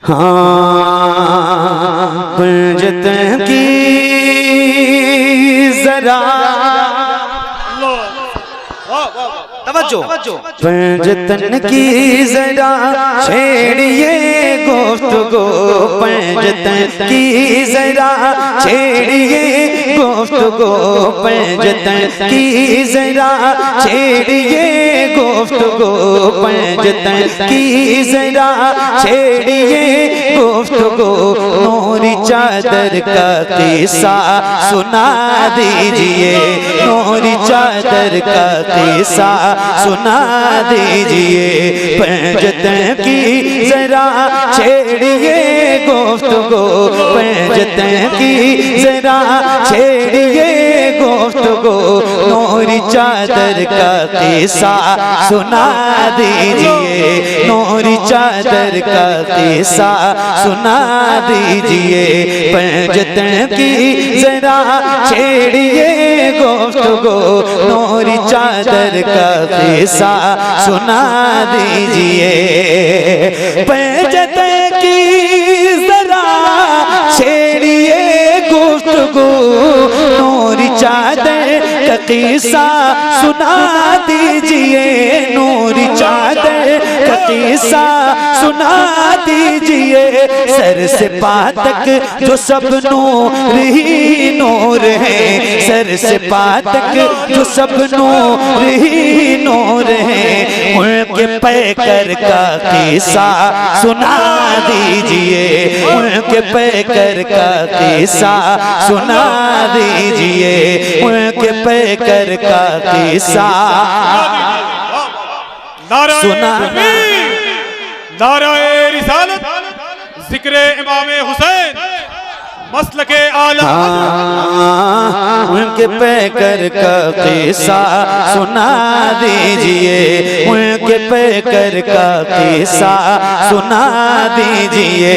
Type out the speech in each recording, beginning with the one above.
हाँ पंजतन की जरा तवज्जो पंजतन की जरा छेड़िए गुफ्तगू पंजतन की जरा छेड़िए गुफ्तगू पंजतन की जरा छेड़िए गुफ्तगू पंजतन की जरा छेड़िए गुफ्तगू नूरी चादर का किस्सा सुना दीजिए नूरी चादर का किस्सा सुना दीजिए पंजतन की जरा छेड़िए गुफ्तगू पंजतन की जरा छेड़िए गुफ्तगू नूरी चादर का किस्सा सुना दीजिए नूरी चादर का किस्सा सुना दीजिए पंजतन की जरा छेड़िए गुफ्तगू नूरी चादर का किस्सा सुना दीजिए पंजतन की जरा छेड़िए गुफ्तगू नूरी चादर का किस्सा सुना दीजिए नूरी चादर का किस्सा सुना दीजिए सर से पाँव तक जो सब नूर ही नूर है सर से पाँव तक जो सब नूर ही नूर है उनके पैकर का किस्सा सुना दीजिए उनके पैकर का किस्सा सुना दीजिए उनके पैकर का किस्सा सुना नाराए रिसालत जिक्रे इमाम हुसैन मसलके आला उनके पैकर का किस्सा सुना दीजिए उनके पैकर का किस्सा सुना दीजिए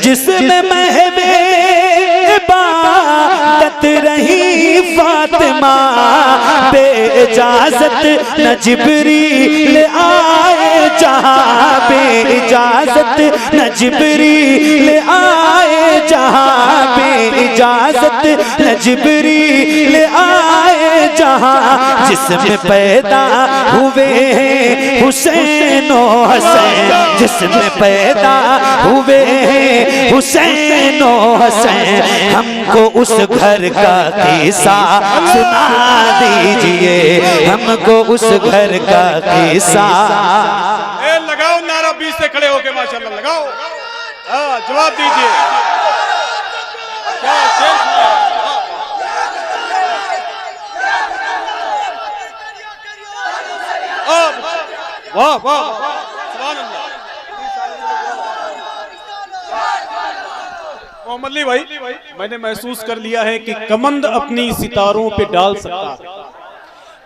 जिसमें महबे इबादत रही फातिमा बेइजाजत न जिब्रील आए जहाँ बेइजाजत न जिब्रील आए जहाँ बेइजाजत न जिब्रील आए जहाँ जिसमें पैदा हुए हैं हुसैन ओ हसैन जिसमें पैदा हुए हैं हुसैन ओ हसैन हमको उस घर का किस्सा सुना दीजिए हमको उस घर का किस्सा लगाओ नारा बीच से खड़े होके माशाल्लाह लगाओ जवाब दीजिए क्या शेर वाह वाह सुभान अल्लाह मोहम्मद अली भाई मैंने महसूस कर लिया है कि कमंद अपनी सितारों पे डाल सकता है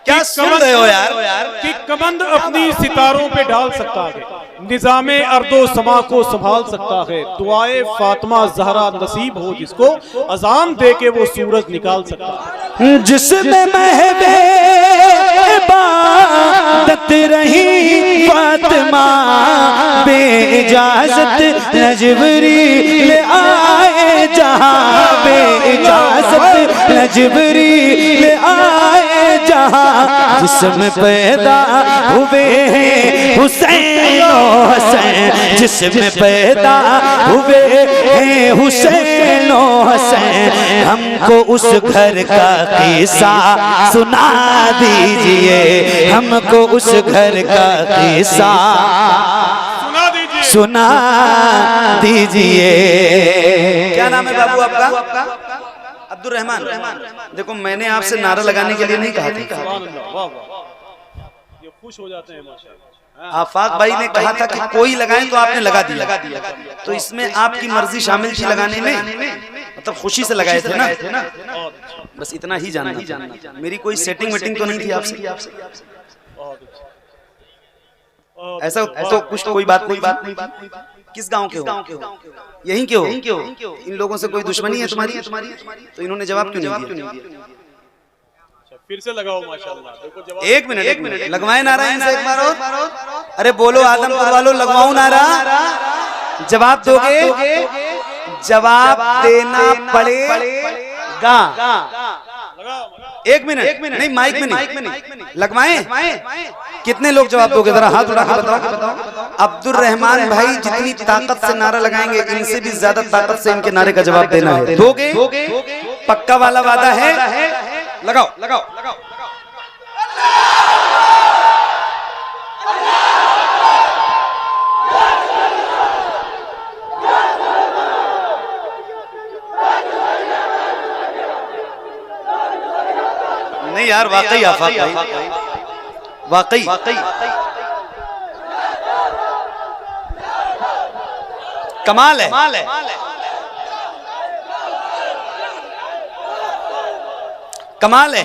क्या सुन रहे हो यार कि कमंद अपनी सितारों पे डाल सकता है निजामे अर्दो समा को संभाल सकता है दुआए फातिमा ज़हरा नसीब हो जिसको अजान दे के वो सूरज निकाल सकता है जिसमें महबे इबादत रही फातिमा बेइजाजत न जिब्रील आए जहाँ बेइजाजत न जिब्रील आए जहाँ जिसमें पैदा हुए हैं हुसैन ओ हसैन जिसमें पैदा हुए हैं हुसैन ओ हसैन हमको उस घर का किस्सा सुना दीजिए हमको उस घर का किस्सा सुना दीजिए क्या नाम है बाबू आपका अब्दुल रहमान देखो मैंने आपसे नारा लगाने के लिए नहीं कहा था ये खुश हो जाते हैं माशाअल्लाह आफाक भाई ने कहा था कि कोई लगाए तो आपने लगा दिया तो इसमें आपकी मर्जी शामिल थी लगाने में मतलब खुशी से लगाए थे ना बस इतना ही जानना मेरी कोई सेटिंग वेटिंग तो नहीं थी आपसे ऐसा तो कुछ कोई बात नहीं किस गांव के हो यहीं के हो इन लोगों से कोई दुश्मनी है तुम्हारी तो इन्होंने जवाब क्यों नहीं दिया फिर से लगाओ माशाल्लाह देखो जवाब एक मिनट लगवाए नारा इनसे एक बार और अरे बोलो आदमपुर वालों लगवाओ नारा जवाब दोगे, जवाब देना पड़ेगा। एक मिनट नहीं, माइक में नहीं, लगवाएं। कितने लोग जवाब दोगे, जरा हाथ उठा के बताओ। अब्दुल रहमान भाई जितनी ताकत से नारा लगाएंगे, इनसे भी ज्यादा ताकत से इनके नारे का जवाब देना है। दोगे? पक्का वाला वादा है? लगाओ। नहीं यार, वाकई आफाक भाई, वाकई कमाल है। कमाल है।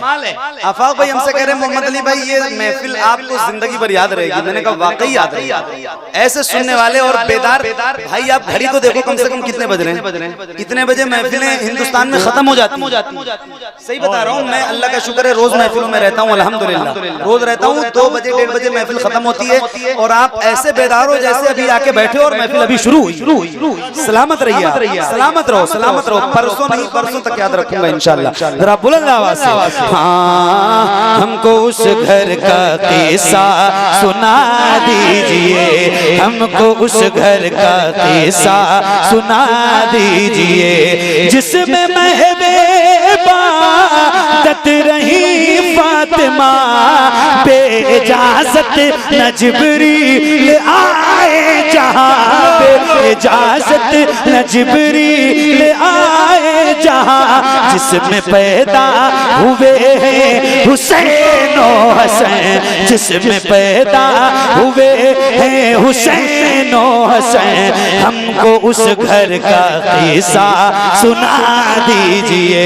आफाक भाई हमसे कह रहे हैं मोहम्मद अली भाई ये महफिल आपको जिंदगी भर याद रहेगी। मैंने कहा वाकई याद रहेगी। ऐसे सुनने वाले और बेदार भाई, आप घड़ी तो देखो कम से कम कितने बज रहे हैं। इतने बजे महफिलें हिंदुस्तान में खत्म हो जाती। सही बता रहा हूँ मैं, अल्लाह का शुक्र है रोज महफिलों में रहता हूँ, अल्हम्दुलिल्लाह रोज रहता हूँ। 2 बजे 1:30 बजे महफिल खत्म होती है और आप ऐसे बेदार हो जैसे अभी आके बैठे और महफिल अभी शुरू हुई। सलामत रहिए, सलामत रहो। परसों नहीं, परसों तक याद रखूंगा इंशाल्लाह। जरा बुलंद आवाज से हाँ, हमको उस घर का किस्सा सुना दीजिए, हमको उस घर का किस्सा सुना दीजिए, जिसमें महबूबत रही फातिमा, बेइजाजत न जिब्रील आए जहां, बेइजाजत न जिब्रील आए जहां, जिसमें पैदा हुए हैं हुसैन और हसन, जिसमें पैदा हुए हैं हुसैन और हसन, हमको उस घर का किस्सा सुना दीजिए,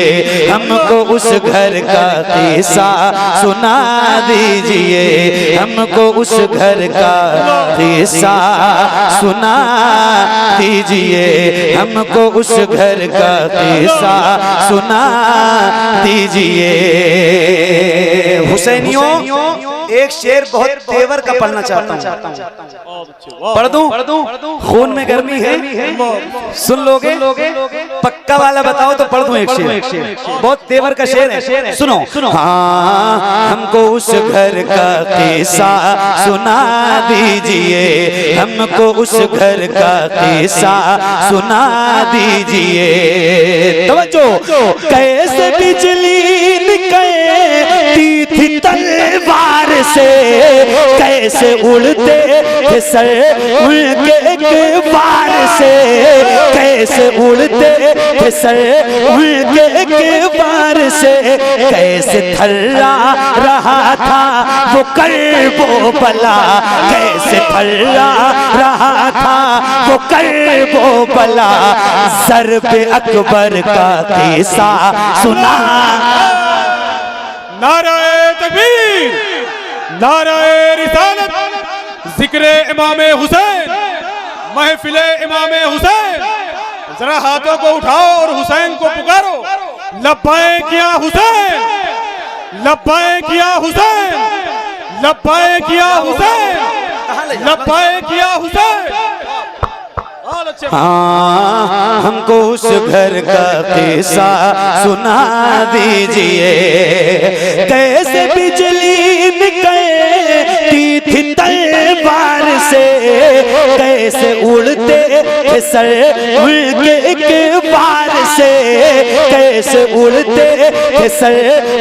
हमको उस घर का किस्सा सुना दीजिए, हमको उस घर का किस्सा सुना दीजिए, हमको उस घर का किस्सा सुना दीजिए। हुसैनियों एक शेर बहुत तेवर का पढ़ना चाहता हूँ। पढ़ दूं? खून में गर्मी है, सुन लोगे? पक्का वाला बताओ तो पढ़ दूं एक शेर, बहुत तेवर का शेर है, सुनो। हाँ, हमको उस घर का किस्सा सुना दीजिए, हमको उस घर का किस्सा सुना दीजिए। तवज्जो, कैसे बिजली निकलती थी तलवार से, कैसे उड़ते थे सर उनके एक बार से, कैसे उड़ते थे सर उनके एक बार से, कैसे थर्रा रहा था वो कर्बो बला, कैसे थर्रा रहा था वो कर्बो बला, ज़र्ब अकबर का किस्सा सुना। नाराए तकबीर, नाराए रिसालत, जिक्रे इमामे हुसैन, महफिले इमामे हुसैन। जरा हाथों को उठाओ और हुसैन को पुकारो, लब्बैक या हुसैन, लब्बैक या हुसैन, लब्बैक या हुसैन, लब्बैक या हुसैन। हाँ, हमको उस घर का किस्सा सुना दीजिए, कैसे बिजली निकलती थी तलवार से, कैसे उड़ते थे सर उनके एक बार से, कैसे उड़ते थे सर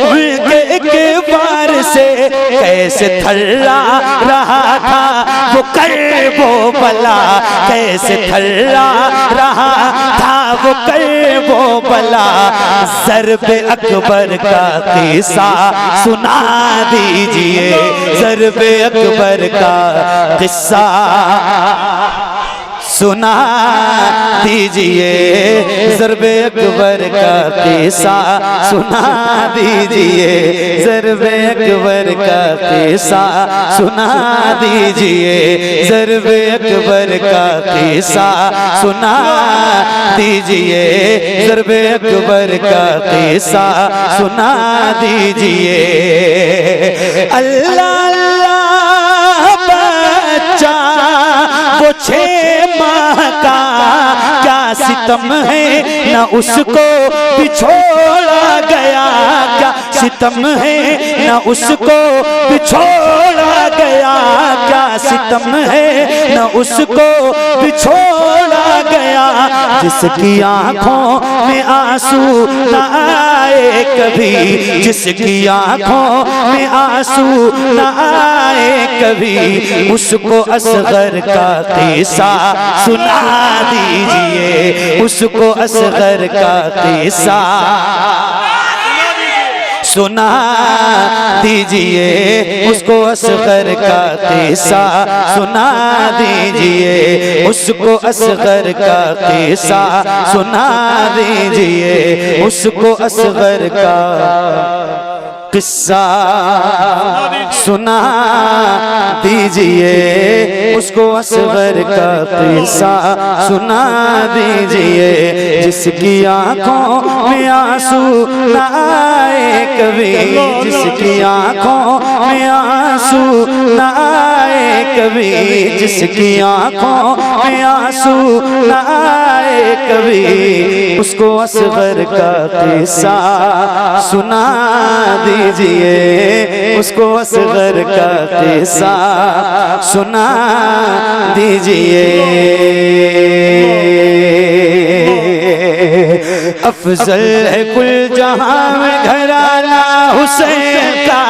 उनके एक बार से, कैसे थर्रा रहा था वो कर्बो बला, कैसे थर्रा रहा था वो कर्बो बला, ज़र्ब अकबर का किस्सा सुना दीजिए, ज़र्ब अकबर का किस्सा सुना दीजिए, ज़र्ब अकबर का किस्सा सुना दीजिए, ज़र्ब अकबर का किस्सा सुना दीजिए, ज़र्ब अकबर का किस्सा सुना दीजिए, ज़र्ब अकबर का किस्सा सुना दीजिए। अल्लाह अल्लाह बच्चा वो 6 माह का सितम है न उसको बिछोड़ा गया, क्या सितम है न उसको बिछोड़ा गया, क्या सितम है न उसको बिछोड़ा गया। जिसकी आंखों में आंसू न आए कभी, जिसकी आंखों में आंसू न आए कभी, उसको असगर का किस्सा सुना दीजिए, उसको असगर का किस्सा सुना दीजिए, उसको असगर का किस्सा सुना दीजिए, उसको असगर का किस्सा सुना दीजिए, उसको असगर का किस्सा सुना दीजिए, उसको असगर का किस्सा सुना दीजिए। जिसकी आंखों में आंसू न आए कभी, जिसकी आंखों में आंसू न आए कभी, जिसकी आंखों में आंसू न आए कभी, उसको असगर का किस्सा सुना दीजिए, उसको असगर का किस्सा सुना दीजिए। अफजल है कुल जहां में घराना हुसैन का,